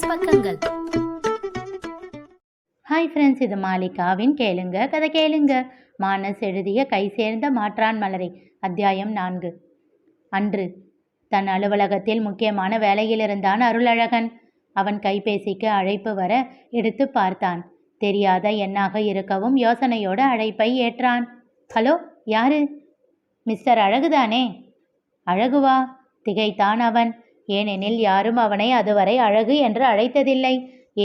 பக்கங்கள். Hi friends, இது மாலிகாவின் கேளுங்க கதை கேளுங்க. மானஸ் எழுதிய கை சேர்ந்த மாற்றான் மலரை. அத்தியாயம் 4. அன்று தன் அலுவலகத்தில் முக்கியமான வேலையில் இருந்தான் அருளழகன். அவன் கைபேசிக்கு அழைப்பு வர எடுத்து பார்த்தான். தெரியாத எண்ணாக இருக்கவும் யோசனையோடு அழைப்பை ஏற்றான். ஹலோ, யாரு? மிஸ்டர் அழகுதானே? அழகுவா? திகைத்தான் அவன். ஏனெனில் யாரும் அவனை அதுவரை அழகு என்று அழைத்ததில்லை.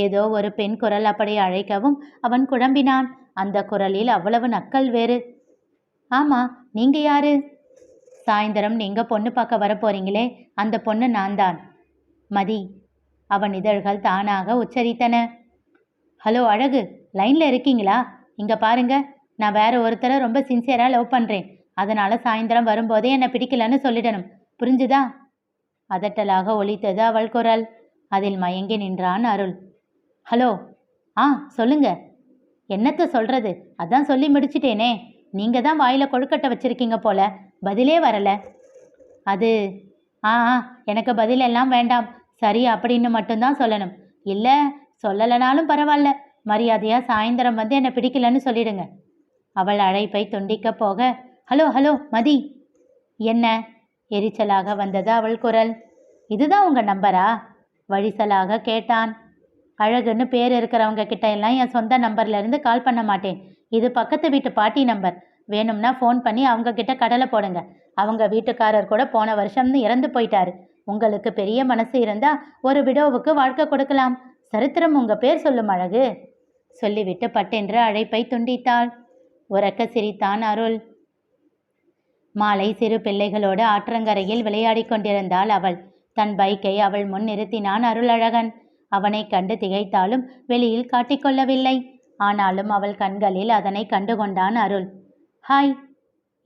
ஏதோ ஒரு பெண் குரல் அப்படி அழைக்கவும் அவன் குழம்பினான். அந்த குரலில் அவ்வளவு நக்கல் வேறு. ஆமா, நீங்க யாரு? சாயந்தரம் நீங்க பொண்ணு பார்க்க வரப்போறீங்களே, அந்த பொண்ணு நான் தான், மதி. அவன் இதழ்கள் தானாக உச்சரித்தன. ஹலோ அழகு, லைன்ல இருக்கீங்களா? இங்க பாருங்க, நான் வேற ஒருத்தரை ரொம்ப சின்சியரா லவ் பண்றேன். அதனால சாயந்தரம் வரும்போதே என்னை பிடிக்கலன்னு சொல்லிடணும், புரிஞ்சுதா? அதட்டலாக ஒலித்தது அவள் குரல். அதில் மயங்கி நின்றான் அருள். ஹலோ, சொல்லுங்க. என்னத்த சொல்றது, அதான் சொல்லி முடிச்சிட்டேனே. நீங்க தான் வாயில கொழுக்கட்டை வச்சிருக்கீங்க போல, பதிலே வரல. அது எனக்கு பதில் எல்லாம் வேண்டாம், சரி அப்படின்னு மட்டும்தான் சொல்லணும். இல்லை சொல்லலைனாலும் பரவாயில்ல, மரியாதையா சாயந்தரம் வந்து என்னை பிடிக்கலன்னு சொல்லிடுங்க. அவள் அழைப்பை துண்டிக்க போக, ஹலோ ஹலோ மதி. என்ன? எரிச்சலாக வந்தது அவள் குரல். இதுதான் உங்க நம்பரா? வழிசலாக கேட்டான். அழகுன்னு பேர் இருக்கிறவங்க கிட்ட எல்லாம் என் சொந்த நம்பர்ல இருந்து கால் பண்ண மாட்டேன். இது பக்கத்து வீட்டு பாட்டி நம்பர். வேணும்னா ஃபோன் பண்ணி அவங்க கிட்ட கடலை போடுங்க. அவங்க வீட்டுக்காரர் கூட போன வருஷம்னு இறந்து போயிட்டாரு. உங்களுக்கு பெரிய மனசு இருந்தா ஒரு விடோவுக்கு வாழ்க்கை கொடுக்கலாம். சரித்திரம் உங்க பேர் சொல்லும் அழகு. சொல்லிவிட்டு பட்டென்று அழைப்பை துண்டித்தாள். உறக்க சிரித்தான் அருள். மாலை சிறு பிள்ளைகளோடு ஆற்றங்கரையில் விளையாடி கொண்டிருந்தாள் அவள். தன் பைக்கை அவள் முன் நிறுத்தினான் அருளழகன். அவனை கண்டு திகைத்தாலும் வெளியில் காட்டிக்கொள்ளவில்லை. ஆனாலும் அவள் கண்களில் அதனை கண்டுகொண்டான் அருள். ஹாய்,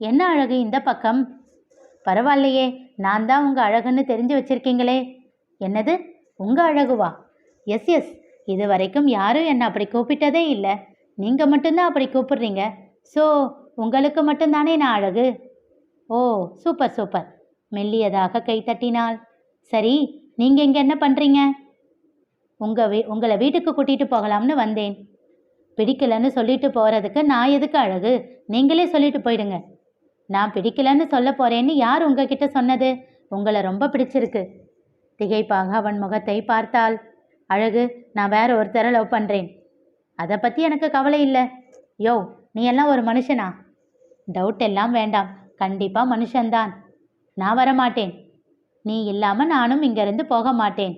என்ன அழகு இந்த பக்கம்? பரவாயில்லையே, நான் தான் உங்க அழகுன்னு தெரிஞ்சு வச்சிருக்கீங்களே. என்னது, உங்க அழகுவா? எஸ் எஸ், இது வரைக்கும் யாரும் என்னை அப்படி கூப்பிட்டதே இல்லை. நீங்க மட்டும்தான் அப்படி கூப்பிடுறீங்க. ஸோ உங்களுக்கு மட்டும்தானே நான் அழகு? ஓ, சூப்பர் சூப்பர். மெல்லியதாக கைத்தட்டினாள். சரி, நீங்கள் இங்கே என்ன பண்ணுறீங்க? உங்களை வீட்டுக்கு கூட்டிகிட்டு போகலாம்னு வந்தேன். பிடிக்கலன்னு சொல்லிட்டு போகிறதுக்கு நான் எதுக்கு அழகு? நீங்களே சொல்லிட்டு போயிடுங்க. நான் பிடிக்கலன்னு சொல்ல போகிறேன்னு யார் உங்ககிட்ட சொன்னது? உங்களை ரொம்ப பிடிச்சிருக்கு. திகைப்பாக அவன் முகத்தை பார்த்தாள். அழகு, நான் வேற ஒருத்தரை லவ் பண்ணுறேன். அதை பற்றி எனக்கு கவலை இல்லை. யோ, நீ எல்லாம் ஒரு மனுஷனா? டவுட் எல்லாம் வேண்டாம், கண்டிப்பாக மனுஷன்தான். நான் வரமாட்டேன். நீ இல்லாமல் நானும் இங்கேருந்து போக மாட்டேன்.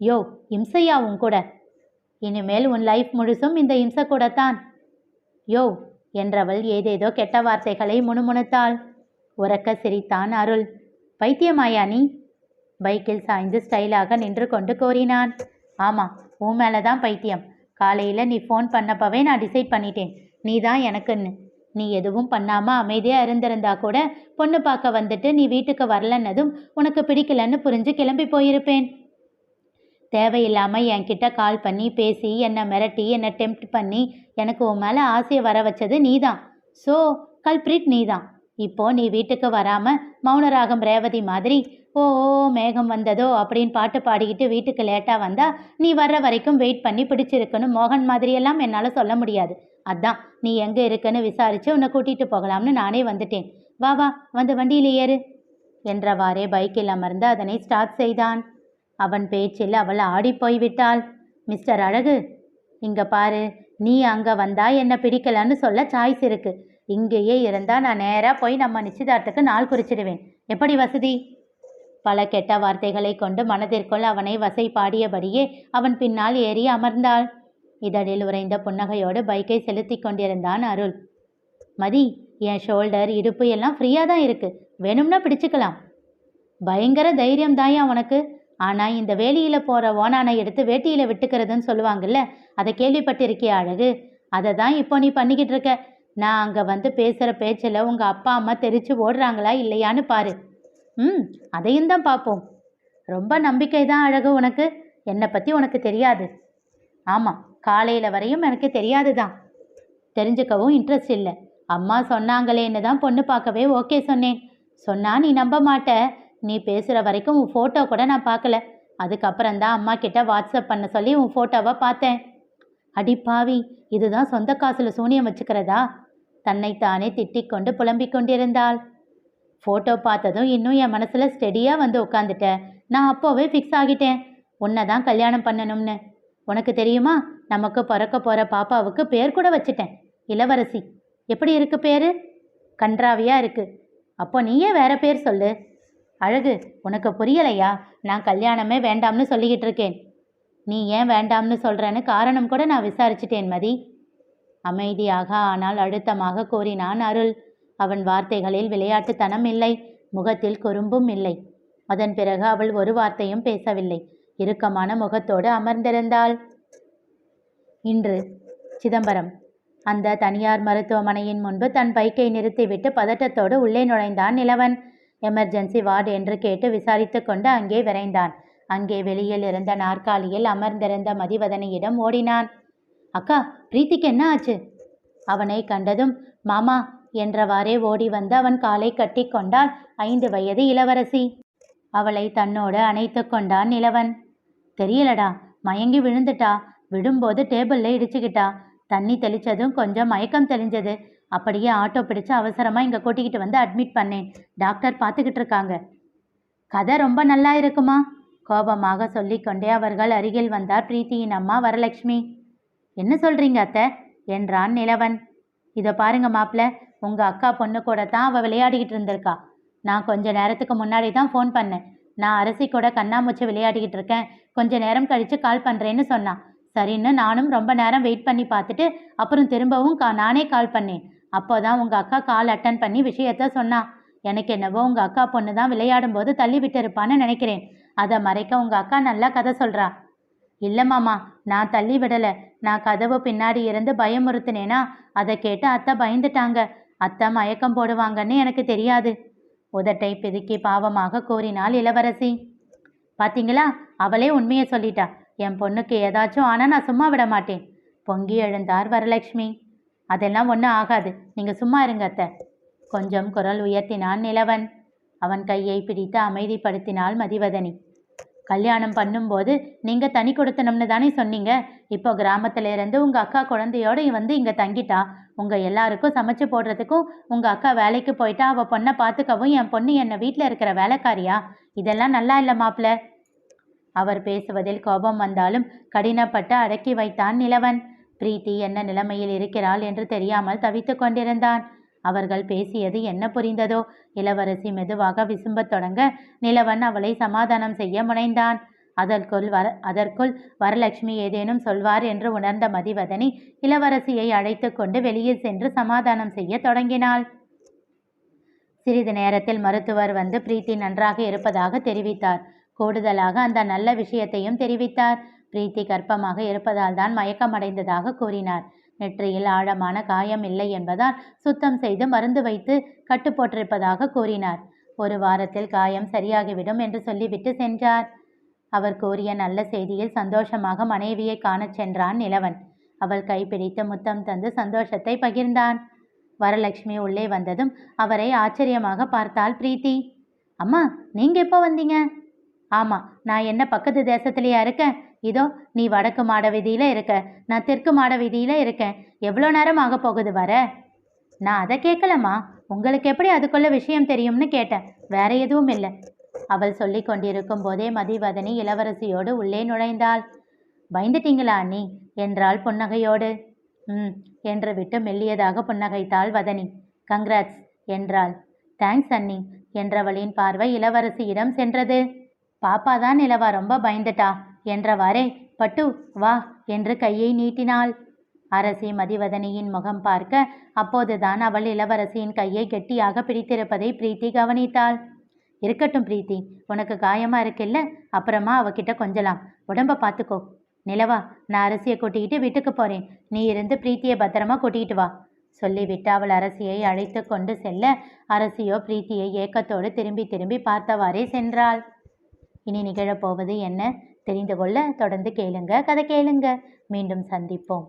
யோ, இம்சையாவும் கூட. இனிமேல் உன் லைஃப் முழுசும் இந்த இம்சை கூடத்தான். யோ என்றவள் ஏதேதோ கெட்ட வார்த்தைகளை முணுமுணுத்தாள். உறக்க சிரித்தான் அருள். பைத்தியமாயா நீ? பைக்கில் சாய்ந்து ஸ்டைலாக நின்று கொண்டு கோரினான். ஆமாம், உன் மேலே தான் பைத்தியம். காலையில் நீ ஃபோன் பண்ணப்பவே நான் டிசைட் பண்ணிட்டேன், நீ தான் எனக்குன்னு. நீ எதுவும் பண்ணாமல் அமைதியாக இருந்திருந்தா கூட பொண்ணு பார்க்க வந்துட்டு நீ வீட்டுக்கு வரலன்னதும் உனக்கு பிடிக்கலன்னு புரிஞ்சு கிளம்பி போயிருப்பேன். தேவையில்லாமல் என்கிட்ட கால் பண்ணி பேசி என்னை மிரட்டி என்னை டெம்ப்ட் பண்ணி எனக்கு உன் மேலே ஆசையை வர வச்சது நீ தான். ஸோ கல்பிரிட் நீ தான். இப்போது நீ வீட்டுக்கு வராமல் மௌனராகம் ரேவதி மாதிரி ஓ மேகம் வந்ததோ அப்படின்னு பாட்டு பாடிக்கிட்டு வீட்டுக்கு லேட்டாக வந்தால் நீ வர்ற வரைக்கும் வெயிட் பண்ணி பிடிச்சிருக்குன்னு மோகன் மாதிரியெல்லாம் என்னால் சொல்ல முடியாது. அதான் நீ எங்கே இருக்குன்னு விசாரித்து உன்னை கூட்டிகிட்டு போகலாம்னு நானே வந்துட்டேன். வா வா, வந்து வண்டியில் ஏறு என்றவாறே பைக்கில் அமர்ந்து அதனை ஸ்டார்ட் செய்தான். அவன் பேச்சில் அவள் ஆடி போய்விட்டாள். மிஸ்டர் அழகு, இங்கே பாரு, நீ அங்கே வந்தா என்னை பிடிக்கலன்னு சொல்ல சாய்ஸ் இருக்கு. இங்கேயே இருந்தால் நான் நேராக போய் நம்ம நிச்சயதார்த்தத்துக்கு நாள் குறிச்சிடுவேன். எப்படி வசதி? பல கெட்ட வார்த்தைகளை கொண்டு மனதிற்குள் அவனை வசை பாடியபடியே அவன் பின்னால் ஏறி அமர்ந்தாள். இதழில் உறைந்த புன்னகையோடு பைக்கை செலுத்தி கொண்டிருந்தான் அருள். மதி, என் ஷோல்டர் இடுப்பு எல்லாம் ஃப்ரீயாக தான் இருக்கு, வேணும்னா பிடிச்சிக்கலாம். பயங்கர தைரியம் தாயா உனக்கு. ஆனால் இந்த வேலியில் போகிற ஓனானை எடுத்து வேட்டியில் விட்டுக்கிறதுன்னு சொல்லுவாங்கல்ல, அதை கேள்விப்பட்டிருக்கிய அழகு? அதை தான் இப்போ நீ பண்ணிக்கிட்டு இருக்க. நான் அங்கே வந்து பேசுகிற பேச்சில் உங்கள் அப்பா அம்மா தெரிச்சு ஓடுறாங்களா இல்லையான்னு பாரு. அதையும் தான் பார்ப்போம். ரொம்ப நம்பிக்கை தான் அழகு உனக்கு. என்னை பற்றி உனக்கு தெரியாது. ஆமாம், காலையில் வரையும் எனக்கு தெரியாது தான். தெரிஞ்சுக்கவும் இன்ட்ரெஸ்ட் இல்லை. அம்மா சொன்னாங்களேன்னு தான் பொண்ணு பார்க்கவே ஓகே சொன்னேன். சொன்னா நீ நம்ப மாட்ட. நீ பேசுகிற வரைக்கும் உன் ஃபோட்டோ கூட நான் பார்க்கல. அதுக்கப்புறம்தான் அம்மா கிட்ட வாட்ஸ்அப் பண்ண சொல்லி உன் ஃபோட்டோவை பார்த்தேன். அடி பாவி, இதுதான் சொந்த காசுல சூனியம் வச்சுக்கிறதா? தன்னைத்தானே திட்டிக் புலம்பிக் கொண்டிருந்தாள். ஃபோட்டோ பார்த்ததும் இன்னும் என் மனசுல ஸ்டெடியாக வந்து உட்காந்துட்ட. நான் அப்போவே ஃபிக்ஸ் ஆகிட்டேன், உன்னை தான் கல்யாணம் பண்ணணும்னு. உனக்கு தெரியுமா, நமக்கு பிறக்க போகிற பாப்பாவுக்கு பேர் கூட வச்சுட்டேன், இளவரசி. எப்படி இருக்கு பேர்? கன்றாவியாக இருக்கு. அப்போ நீயே வேற பேர் சொல்லு. அழகு, உனக்கு புரியலையா? நான் கல்யாணமே வேண்டாம்னு சொல்லிக்கிட்டு இருக்கேன். நீ ஏன் வேண்டாம்னு சொல்கிறேன்னு காரணம் கூட நான் விசாரிச்சிட்டேன் மதி. அமைதியாக ஆனால் அழுத்தமாக கூறினான் அருள். அவன் வார்த்தைகளில் விளையாட்டுத்தனம் இல்லை, முகத்தில் குறும்பும் இல்லை. அதன் பிறகு அவள் ஒரு வார்த்தையும் பேசவில்லை. இறுக்கமான முகத்தோடு அமர்ந்திருந்தாள். இன்று சிதம்பரம். அந்த தனியார் மருத்துவமனையின் முன்பு தன் பைக்கை நிறுத்திவிட்டு பதட்டத்தோடு உள்ளே நுழைந்தான் நிலவன். எமர்ஜென்சி வார்டு என்று கேட்டு விசாரித்து கொண்டு அங்கே விரைந்தான். அங்கே வெளியில் இருந்த நாற்காலியில் அமர்ந்திருந்த மதிவதனியிடம் ஓடினான். அக்கா, பிரீத்திக்கு என்ன ஆச்சு? அவனை கண்டதும் மாமா என்றவாறே ஓடி வந்து அவன் காலை கட்டி கொண்டாள் 5 வயது இளவரசி. அவளை தன்னோடு அணைத்து கொண்டான் நிலவன். தெரியலடா, மயங்கி விழுந்துட்டா. விடும்போது டேபிளில் இடிச்சுக்கிட்டா. தண்ணி தெளிச்சதும் கொஞ்சம் மயக்கம் தெளிஞ்சது. அப்படியே ஆட்டோ பிடிச்சு அவசரமாக இங்கே கூட்டிக்கிட்டு வந்து அட்மிட் பண்ணேன். டாக்டர் பார்த்துக்கிட்டு இருக்காங்க. கதை ரொம்ப நல்லா இருக்குமா? கோபமாக சொல்லிக்கொண்டே அவர்கள் அருகில் வந்தார் பிரீத்தியின் அம்மா வரலட்சுமி. என்ன சொல்கிறீங்க அத்தை என்றான் நிலவன். இதை பாருங்க மாப்பிள்ள, உங்கள் அக்கா பொண்ணு கூட தான் அவள் விளையாடிக்கிட்டு இருந்திருக்கா. நான் கொஞ்ச நேரத்துக்கு முன்னாடி தான் ஃபோன் பண்ணேன். நான் அரசி கூட கண்ணாமூச்சி விளையாடிக்கிட்டு இருக்கேன், கொஞ்ச நேரம் கழித்து கால் பண்ணுறேன்னு சொன்னான். சரின்னு நானும் ரொம்ப நேரம் வெயிட் பண்ணி பார்த்துட்டு அப்புறம் திரும்பவும் நானே கால் பண்ணேன். அப்போ தான் உங்கள் அக்கா கால் அட்டன் பண்ணி விஷயத்த சொன்னான். எனக்கு என்னவோ உங்கள் அக்கா பொண்ணு தான் விளையாடும் போது தள்ளி விட்டு இருப்பான்னு நினைக்கிறேன். அதை மறைக்க உங்கள் அக்கா நல்லா கதை சொல்கிறா. இல்லை மாமா, நான் தள்ளி விடலை. நான் கதவு பின்னாடி இருந்து பயமுறுத்தினேனா, அதை கேட்டு அத்தை பயந்துட்டாங்க. அத்தை மயக்கம் போடுவாங்கன்னு எனக்கு தெரியாது. உதட்டை பிதுக்கி பாவமாக கூறினாள் இளவரசி. பார்த்தீங்களா, அவளே உண்மையை சொல்லிட்டா. என் பொண்ணுக்கு ஏதாச்சும் ஆனால் நான் சும்மா விட மாட்டேன். பொங்கி எழுந்தார் வரலட்சுமி. அதெல்லாம் ஒன்றும் ஆகாது, நீங்கள் சும்மா இருங்க அத்தை. கொஞ்சம் குரல் உயர்த்தினான் நிலவன். அவன் கையை பிடித்து அமைதிப்படுத்தினாள் மதிவதனி. கல்யாணம் பண்ணும்போது நீங்கள் தனி கொடுத்தனம்னு தானே சொன்னீங்க. இப்போ கிராமத்துல இருந்து உங்கள் அக்கா குழந்தையோடு வந்து இங்கே தங்கிட்டா. உங்கள் எல்லாருக்கும் சமைச்சு போடுறதுக்கும் உங்கள் அக்கா வேலைக்கு போயிட்டா. அவள் பொண்ணை பார்த்துக்கவும் என் பொண்ணு என்னை வீட்டில் இருக்கிற வேலைக்காரியா? இதெல்லாம் நல்லா இல்லை மாப்பிள்ள. அவர் பேசுவதில் கோபம் வந்தாலும் கடினப்பட்டு அடக்கி வைத்தான் நிலவன். பிரீத்தி என்ன நிலைமையில் இருக்கிறாள் என்று தெரியாமல் தவித்து கொண்டிருந்தான். அவர்கள் பேசியது என்ன புரிந்ததோ? இளவரசி மெதுவாக விசும்பத் தொடங்க நிலவன் அவளை சமாதானம் செய்ய முனைந்தான். அதற்குள் வரலட்சுமி ஏதேனும் சொல்வார் என்று உணர்ந்த மதிவதனி இளவரசியை அழைத்து கொண்டு வெளியே சென்று சமாதானம் செய்ய தொடங்கினாள். சிறிது நேரத்தில் மருத்துவர் வந்து பிரீத்தி நன்றாக இருப்பதாக தெரிவித்தார். கூடுதலாக அந்த நல்ல விஷயத்தையும் தெரிவித்தார். பிரீத்தி கர்ப்பமாக இருப்பதால் தான் மயக்கமடைந்ததாக கூறினார். நெற்றியில் ஆழமான காயம் இல்லை என்பதால் சுத்தம் செய்து மருந்து வைத்து கட்டு போட்டிருப்பதாக கூறினார். 1 வாரத்தில் காயம் சரியாகிவிடும் என்று சொல்லிவிட்டு சென்றார். அவர் கூறிய நல்ல செய்தியில் சந்தோஷமாக மனைவியை காணச் சென்றான் நிலவன். அவள் கைப்பிடித்து முத்தம் தந்து சந்தோஷத்தை பகிர்ந்தான். வரலட்சுமி உள்ளே வந்ததும் அவரை ஆச்சரியமாக பார்த்தாள் பிரீத்தி. அம்மா, நீங்கள் எப்போ வந்தீங்க? ஆமாம், நான் என்ன பக்கத்து தேசத்துலையா இருக்கேன்? இதோ நீ வடக்கு மாட வீதியில் இருக்க, நான் தெற்கு மாட வீதியில் இருக்கேன். எவ்வளோ நேரம் ஆக போகுது வர? நான் அதை கேட்கலம்மா, உங்களுக்கு எப்படி அதுக்குள்ள விஷயம் தெரியும்னு கேட்டேன், வேற எதுவும் இல்லை. அவள் சொல்லி கொண்டிருக்கும் போதே மதிவதனி இளவரசியோடு உள்ளே நுழைந்தாள். பயந்துட்டீங்களா அண்ணி என்றாள் புன்னகையோடு. என்று விட்டு மெல்லியதாக புன்னகைத்தாள் வதனி. கங்க்ராட்ஸ் என்றாள். தேங்க்ஸ் அண்ணி என்றவளின் பார்வை இளவரசியிடம் சென்றது. பாப்பா தான் நிலவா ரொம்ப பயந்துட்டா என்றவாறே பட்டு வா என்று கையை நீட்டினாள். அரசி மதிவதனியின் முகம் பார்க்க அப்போதுதான் அவள் இளவரசியின் கையை கெட்டியாக பிடித்திருப்பதை பிரீத்தி கவனித்தாள். இருக்கட்டும் பிரீத்தி, உனக்கு காயமா இருக்குல்ல, அப்புறமா அவகிட்ட கொஞ்சலாம், உடம்ப பார்த்துக்கோ. நிலவா, நான் அரசியை கூட்டிக்கிட்டு வீட்டுக்கு போறேன், நீ இருந்து பிரீத்தியை பத்திரமா கூட்டிகிட்டு வா சொல்லிவிட்டு அவள் அரசியை அழைத்து கொண்டு செல்ல அரசியோ பிரீத்தியை ஏக்கத்தோடு திரும்பி திரும்பி பார்த்தவாறே சென்றாள். இனி நிகழப்போவது என்ன தெரிந்து கொள்ள தொடர்ந்து கேளுங்க, கதை கேளுங்க. மீண்டும் சந்திப்போம்.